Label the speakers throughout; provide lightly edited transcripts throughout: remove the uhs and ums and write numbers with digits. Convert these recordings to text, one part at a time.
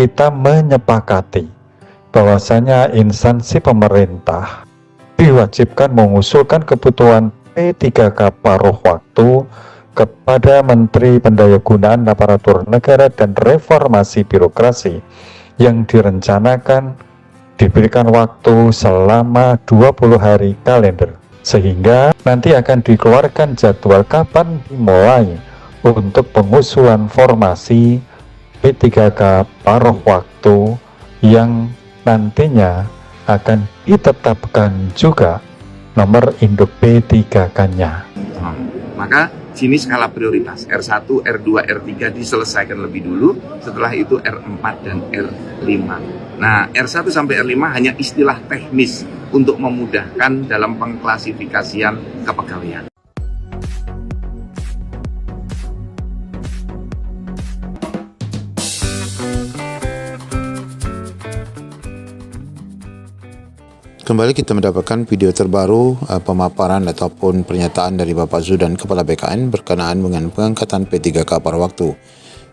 Speaker 1: kita menyepakati bahwasanya instansi pemerintah diwajibkan mengusulkan kebutuhan P3K paruh waktu kepada Menteri Pendayagunaan Aparatur Negara dan Reformasi Birokrasi yang direncanakan diberikan waktu selama 20 hari kalender, sehingga nanti akan dikeluarkan jadwal kapan dimulai untuk pengusulan formasi P3K paruh waktu yang nantinya akan ditetapkan juga nomor induk P3K-nya.
Speaker 2: Maka sini skala prioritas R1, R2, R3 diselesaikan lebih dulu, setelah itu R4 dan R5. Nah, R1 sampai R5 hanya istilah teknis untuk memudahkan dalam pengklasifikasian kepegawaian.
Speaker 3: Kembali kita mendapatkan video terbaru pemaparan ataupun pernyataan dari Bapak Zudan Kepala BKN berkenaan dengan pengangkatan P3K paruh waktu.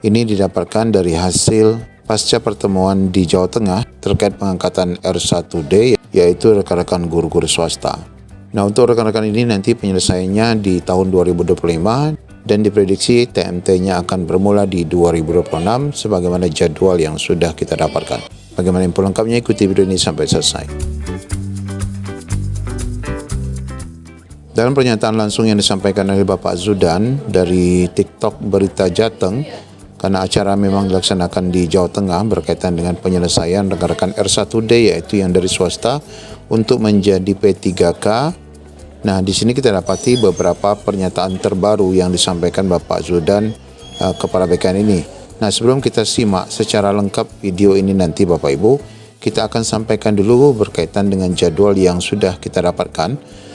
Speaker 3: Ini didapatkan dari hasil pasca pertemuan di Jawa Tengah terkait pengangkatan R1D, yaitu rekan-rekan guru-guru swasta. Nah, untuk rekan-rekan ini nanti penyelesaiannya di tahun 2025 dan diprediksi TMT-nya akan bermula di 2026 sebagaimana jadwal yang sudah kita dapatkan. Bagaimana info lengkapnya, ikuti video ini sampai selesai. Dalam pernyataan langsung yang disampaikan oleh Bapak Zudan dari TikTok Berita Jateng, karena acara memang dilaksanakan di Jawa Tengah berkaitan dengan penyelesaian rekan-rekan R1D yaitu yang dari swasta untuk menjadi P3K. Nah, di sini kita dapati beberapa pernyataan terbaru yang disampaikan Bapak Zudan Kepala BKN ini. Nah, sebelum kita simak secara lengkap video ini nanti Bapak Ibu, kita akan sampaikan dulu berkaitan dengan jadwal yang sudah kita dapatkan.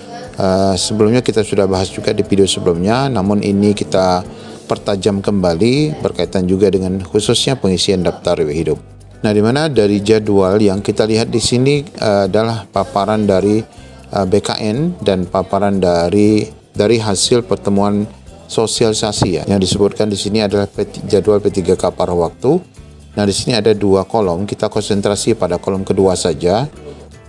Speaker 3: Sebelumnya kita sudah bahas juga di video sebelumnya, namun ini kita pertajam kembali berkaitan juga dengan khususnya pengisian daftar riwayat hidup. Nah, di mana dari jadwal yang kita lihat di sini adalah paparan dari BKN dan paparan dari hasil pertemuan sosialisasi ya. Yang disebutkan di sini adalah jadwal P3K paruh waktu. Nah, di sini ada dua kolom, kita konsentrasi pada kolom kedua saja,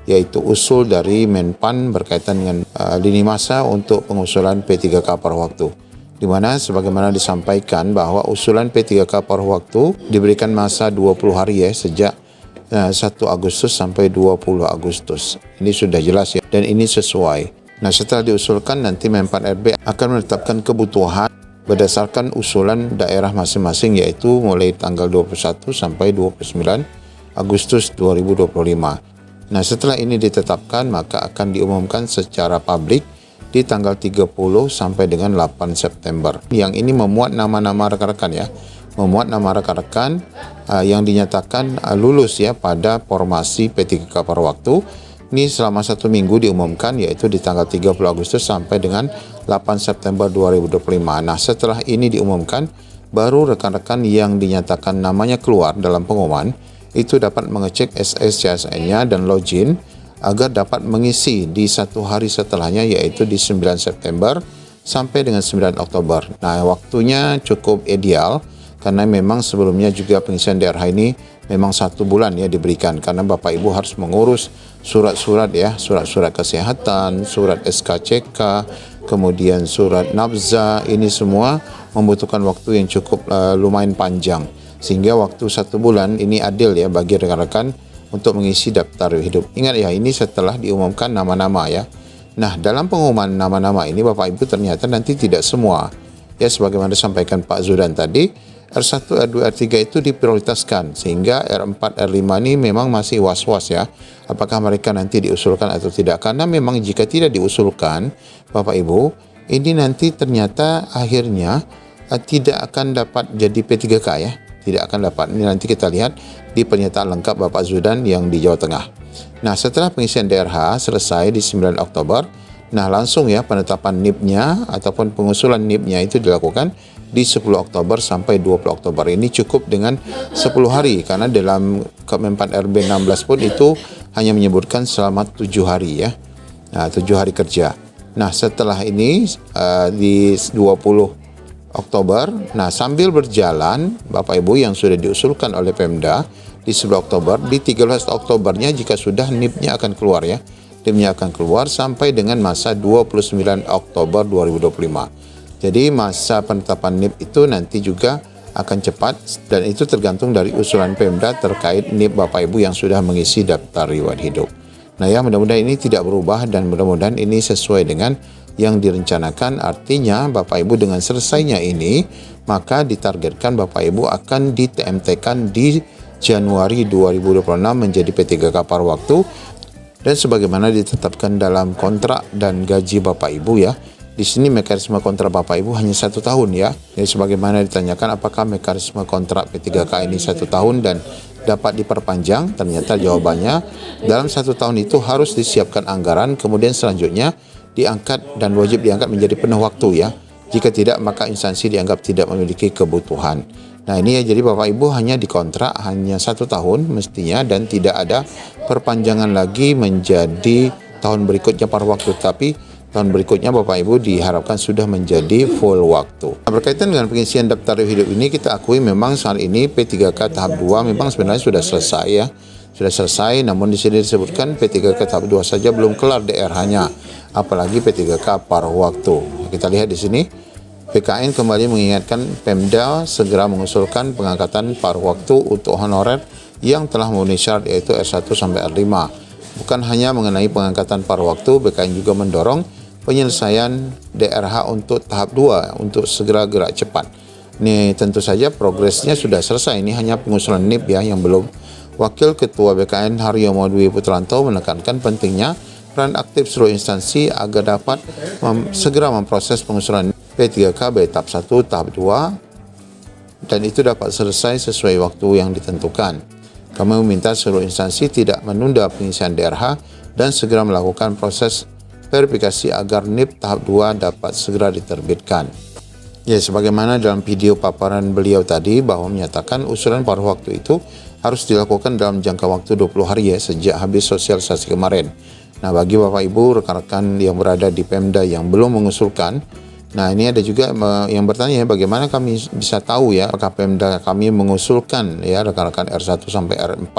Speaker 3: yaitu usul dari Menpan berkaitan dengan lini masa untuk pengusulan P3K paruh waktu. Di mana sebagaimana disampaikan bahwa usulan P3K paruh waktu diberikan masa 20 hari ya, sejak 1 Agustus sampai 20 Agustus. Ini sudah jelas ya, dan ini sesuai. Nah, setelah diusulkan nanti Menpan RB akan menetapkan kebutuhan berdasarkan usulan daerah masing-masing, yaitu mulai tanggal 21 sampai 29 Agustus 2025. Nah, setelah ini ditetapkan, maka akan diumumkan secara publik di tanggal 30 sampai dengan 8 September. Yang ini memuat nama-nama rekan-rekan ya, memuat nama rekan-rekan yang dinyatakan lulus ya pada formasi P3K paruh waktu. Ini selama 1 minggu diumumkan, yaitu di tanggal 30 Agustus sampai dengan 8 September 2025. Nah, setelah ini diumumkan, baru rekan-rekan yang dinyatakan namanya keluar dalam pengumuman itu dapat mengecek SSCSN-nya dan login agar dapat mengisi di 1 hari setelahnya, yaitu di 9 September sampai dengan 9 Oktober. Nah, waktunya cukup ideal karena memang sebelumnya juga pengisian DRH ini memang 1 bulan ya diberikan, karena Bapak Ibu harus mengurus surat-surat ya, surat-surat kesehatan, surat SKCK, kemudian surat nafza. Ini semua membutuhkan waktu yang cukup lumayan panjang. Sehingga waktu 1 bulan ini adil ya bagi rekan-rekan untuk mengisi daftar hidup. Ingat ya, ini setelah diumumkan nama-nama ya. Nah, dalam pengumuman nama-nama ini Bapak Ibu ternyata nanti tidak semua. Ya, sebagaimana disampaikan Pak Zudan tadi, R1, R2, R3 itu diprioritaskan. Sehingga R4, R5 ini memang masih was-was ya. Apakah mereka nanti diusulkan atau tidak. Karena memang jika tidak diusulkan, Bapak Ibu, ini nanti ternyata akhirnya tidak akan dapat jadi P3K ya. Tidak akan dapat. Ini nanti kita lihat di pernyataan lengkap Bapak Zudan yang di Jawa Tengah. Nah, setelah pengisian DRH selesai di 9 Oktober, nah langsung ya penetapan NIP-nya ataupun pengusulan NIP-nya itu dilakukan di 10 Oktober sampai 20 Oktober. Ini cukup dengan 10 hari karena dalam Kemenpan RB 16 pun itu hanya menyebutkan selama 7 hari ya. Nah, 7 hari kerja. Nah, setelah ini di 20 Oktober. Nah, sambil berjalan, Bapak Ibu yang sudah diusulkan oleh Pemda di 11 Oktober, di 13 Oktobernya jika sudah NIP-nya akan keluar ya. NIP-nya akan keluar sampai dengan masa 29 Oktober 2025. Jadi masa penetapan NIP itu nanti juga akan cepat dan itu tergantung dari usulan Pemda terkait NIP Bapak Ibu yang sudah mengisi daftar riwayat hidup. Nah ya, mudah-mudahan ini tidak berubah dan mudah-mudahan ini sesuai dengan yang direncanakan. Artinya Bapak Ibu dengan selesainya ini, maka ditargetkan Bapak Ibu akan di TMT-kan di Januari 2026 menjadi P3K paruh waktu dan sebagaimana ditetapkan dalam kontrak dan gaji Bapak Ibu ya. Di sini mekanisme kontrak Bapak Ibu hanya 1 tahun ya. Jadi sebagaimana ditanyakan apakah mekanisme kontrak P3K ini 1 tahun dan dapat diperpanjang, ternyata jawabannya dalam 1 tahun itu harus disiapkan anggaran, kemudian selanjutnya diangkat dan wajib diangkat menjadi penuh waktu ya. Jika tidak maka instansi dianggap tidak memiliki kebutuhan. Nah ini ya, jadi Bapak Ibu hanya dikontrak hanya 1 tahun mestinya dan tidak ada perpanjangan lagi menjadi tahun berikutnya paruh waktu, tapi tahun berikutnya Bapak Ibu diharapkan sudah menjadi full waktu. Nah, berkaitan dengan pengisian daftar hidup ini, kita akui memang saat ini P3K tahap 2 memang sebenarnya sudah selesai ya. Sudah selesai, namun di sini disebutkan P3K tahap 2 saja belum kelar DRH-nya. Apalagi P3K paruh waktu. Kita lihat di sini, BKN kembali mengingatkan Pemda segera mengusulkan pengangkatan paruh waktu untuk honorer yang telah memenuhi syarat yaitu R1 sampai R5. Bukan hanya mengenai pengangkatan paruh waktu, BKN juga mendorong penyelesaian DRH untuk tahap 2 untuk segera gerak cepat. Ini tentu saja progresnya sudah selesai, ini hanya pengusulan NIP ya yang belum. Wakil Ketua BKN Haryomo Dwi Putranto menekankan pentingnya peran aktif seluruh instansi agar dapat segera memproses pengusulan P3K baik tahap 1, tahap 2 dan itu dapat selesai sesuai waktu yang ditentukan. Kami meminta seluruh instansi tidak menunda pengisian DRH dan segera melakukan proses verifikasi agar NIP tahap 2 dapat segera diterbitkan. Ya, sebagaimana dalam video paparan beliau tadi bahwa menyatakan usulan paruh waktu itu harus dilakukan dalam jangka waktu 20 hari ya sejak habis sosialisasi kemarin. Nah, bagi Bapak Ibu rekan-rekan yang berada di Pemda yang belum mengusulkan, nah ini ada juga yang bertanya bagaimana kami bisa tahu ya apakah Pemda kami mengusulkan ya rekan-rekan R1 sampai R4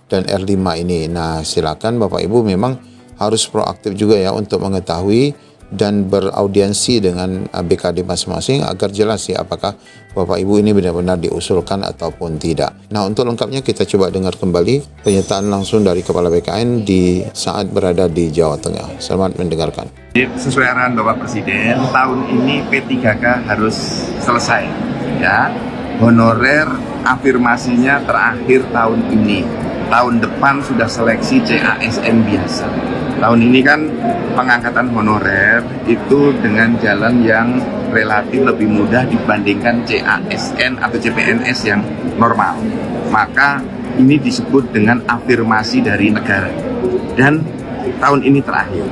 Speaker 3: dan R5 ini. Nah, silakan Bapak Ibu memang harus proaktif juga ya untuk mengetahui dan beraudiensi dengan BKD masing-masing agar jelas ya apakah Bapak Ibu ini benar-benar diusulkan ataupun tidak. Nah, untuk lengkapnya kita coba dengar kembali pernyataan langsung dari Kepala BKN di saat berada di Jawa Tengah. Selamat mendengarkan.
Speaker 2: Sesuai arahan Bapak Presiden, tahun ini P3K harus selesai ya. Honorer afirmasinya terakhir tahun ini. Tahun depan sudah seleksi CASN biasa. Tahun ini kan pengangkatan honorer itu dengan jalan yang relatif lebih mudah dibandingkan CASN atau CPNS yang normal. Maka ini disebut dengan afirmasi dari negara. Dan tahun ini terakhir.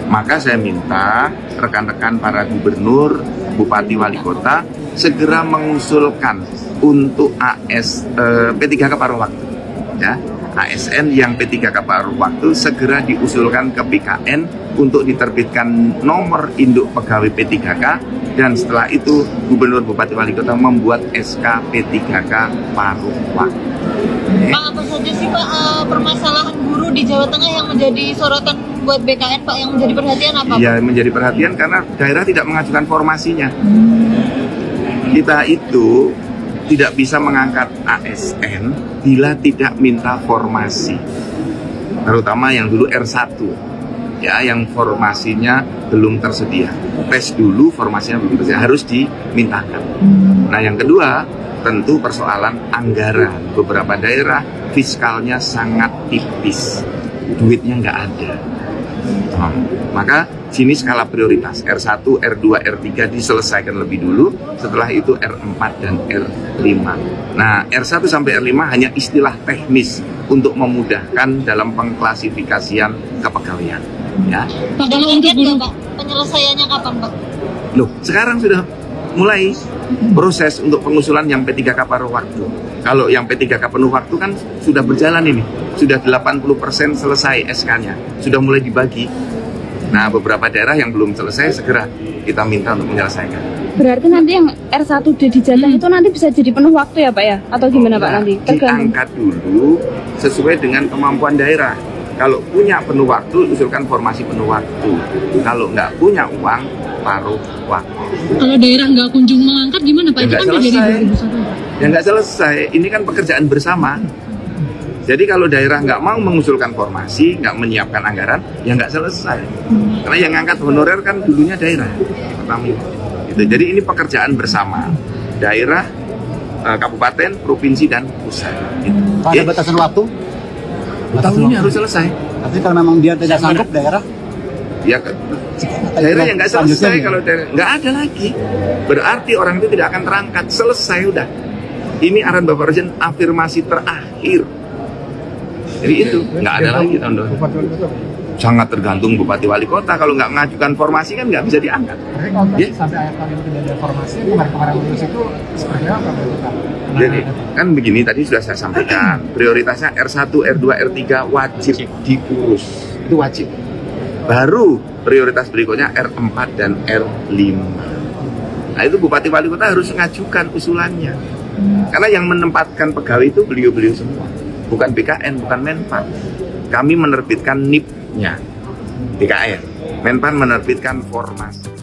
Speaker 2: Maka saya minta rekan-rekan para gubernur, bupati, wali kota segera mengusulkan untuk P3K paruh waktu. Ya, ASN yang P3K paruh waktu segera diusulkan ke BKN untuk diterbitkan nomor induk pegawai P3K dan setelah itu Gubernur Bupati Wali Kota membuat SK P3K paruh waktu.
Speaker 4: Pak, apa saja sih Pak permasalahan buruh di Jawa Tengah yang menjadi sorotan buat BKN Pak, yang menjadi perhatian apa?
Speaker 2: Ya, menjadi perhatian karena daerah tidak mengajukan formasinya. Kita itu tidak bisa mengangkat ASN bila tidak minta formasi, terutama yang dulu R1 ya, yang formasinya belum tersedia. Tes dulu formasinya belum tersedia, harus dimintakan. Nah, yang kedua tentu persoalan anggaran. Beberapa daerah fiskalnya sangat tipis, duitnya nggak ada. Maka sini skala prioritas R1, R2, R3 diselesaikan lebih dulu, setelah itu R4 dan R5. Nah, R1 sampai R5 hanya istilah teknis untuk memudahkan dalam pengklasifikasian kepegawaian. Ya.
Speaker 4: Pak, kalau untuk buruh Pak, penyelesaiannya kapan Pak?
Speaker 2: Loh, sekarang sudah mulai proses untuk pengusulan yang P3K paruh waktu. Kalau yang P3K penuh waktu kan sudah berjalan ini, sudah 80% selesai SK-nya, sudah mulai dibagi. Nah, beberapa daerah yang belum selesai segera kita minta untuk menyelesaikan.
Speaker 5: Berarti nanti yang R1D di Jateng itu nanti bisa jadi penuh waktu ya Pak ya? Atau gimana Pak nanti? Tergantung.
Speaker 2: Diangkat dulu sesuai dengan kemampuan daerah. Kalau punya penuh waktu, usulkan formasi penuh waktu. Kalau nggak punya uang, paruh waktu.
Speaker 4: Kalau daerah nggak kunjung mengangkat gimana Pak?
Speaker 2: Ya
Speaker 4: Itu
Speaker 2: nggak
Speaker 4: kan udah dari
Speaker 2: selesai.
Speaker 4: 2001.
Speaker 2: Ya nggak selesai. Ini kan pekerjaan bersama. Jadi kalau daerah nggak mau mengusulkan formasi, nggak menyiapkan anggaran, ya nggak selesai. Karena yang ngangkat honorer kan dulunya daerah. Pertamina. Gitu. Jadi ini pekerjaan bersama. Daerah, kabupaten, provinsi, dan pusat. Gitu.
Speaker 6: Pak, ada batasan waktu?
Speaker 2: Tahun ini harus selesai.
Speaker 6: Tapi kalau memang dia tidak sanggup daerah,
Speaker 2: Ya, daerah yang nggak selesai kalau daerah nggak ada lagi. Berarti orang itu tidak akan terangkat. Selesai udah. Ini arahan Bapak Presiden afirmasi terakhir. Jadi itu nggak ada lagi tahun depan. Sangat tergantung Bupati Wali Kota. Kalau nggak mengajukan formasi kan nggak bisa diangkat. Ya.
Speaker 7: Sampai akhir tahun ini tidak ada formasi, kemarin lulus itu seperti apa Pak?
Speaker 2: Jadi kan begini tadi sudah saya sampaikan. Prioritasnya R1, R2, R3 wajib diurus. Itu wajib. Baru prioritas berikutnya R4 dan R5. Nah itu Bupati Wali Kota harus mengajukan usulannya. Karena yang menempatkan pegawai itu beliau-beliau semua. Bukan BKN, bukan Menpan. Kami menerbitkan NIP-nya BKN. Menpan menerbitkan formasi.